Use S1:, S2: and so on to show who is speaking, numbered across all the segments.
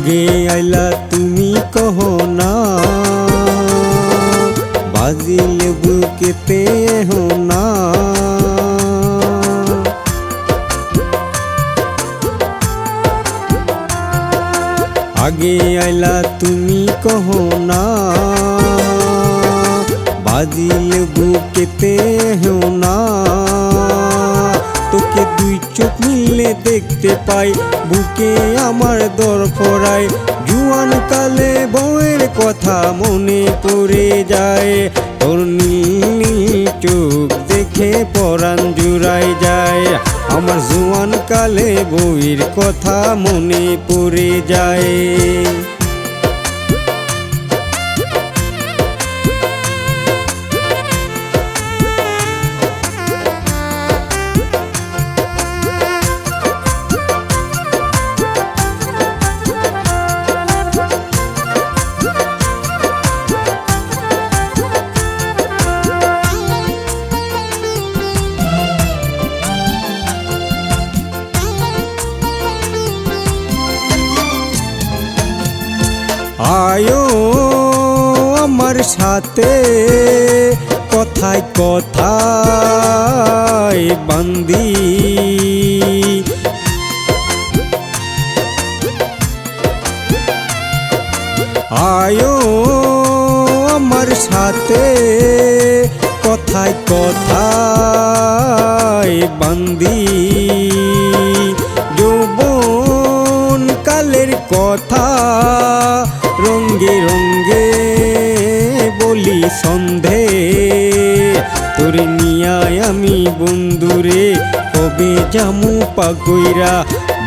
S1: আগে আইলা তুমি কহো না, বাজিলে বুকেতে হো না। আগে আইলা তুমি কহো না, বাজিলে বুকেতে হো না। তোকে দুই চোখ মিলে দেখতে পাই, বুকে আমার দরফরায়। জুয়ান কালে বউয়ের কথা মনে পড়ে যায়, তোর নীল চোখ দেখে পরাণ জুড়ায় যায়। আমার জুয়ান কালে বউয়ের কথা মনে পড়ে যায়। আয়ো আমার সাথে কথায় কথায় বান্দি, আয়ো আমার সাথে কথায় কথায় বান্দি। যৌবন কালের কথা রঙ্গে রঙ্গে বলি সন্ধে, তোর নিয়ায় আমি বন্ধুরে কবে জামু পাকইরা।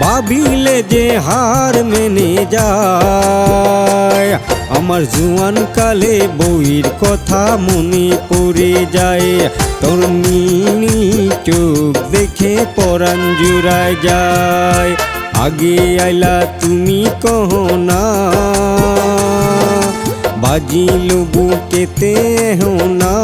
S1: ভাবিলে যে হার মেনে যায়, আমার জুয়ান কালে বউয়ের কথা মনে পড়ে যায়। তোর নীল চোখ দেখে পরাণ জুড়ায় যায়। আগে আইলা তুমি কহো না, বাজিল বুকেতে হো না।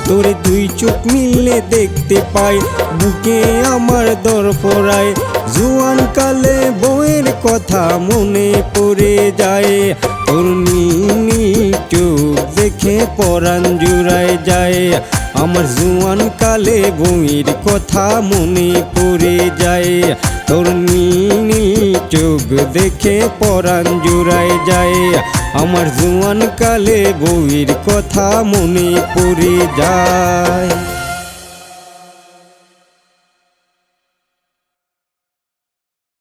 S1: তোর দুই চোখ মিলে দেখতে পাই, বুকে আমার দরফরায়। জুয়ান কালে বউয়ের কথা মনে পড়ে যায়, তোর নীল চোখ দেখে পরাণ জুড়ায় যায়। আমার জুয়ান কালে বউয়ের কথা মনে পড়ে যায়, তোর নীল চোখ দেখে পরাণ জুড়ায় যায়। আমার জুয়ান কালে বউয়ের কথা মনে পড়ে যায়।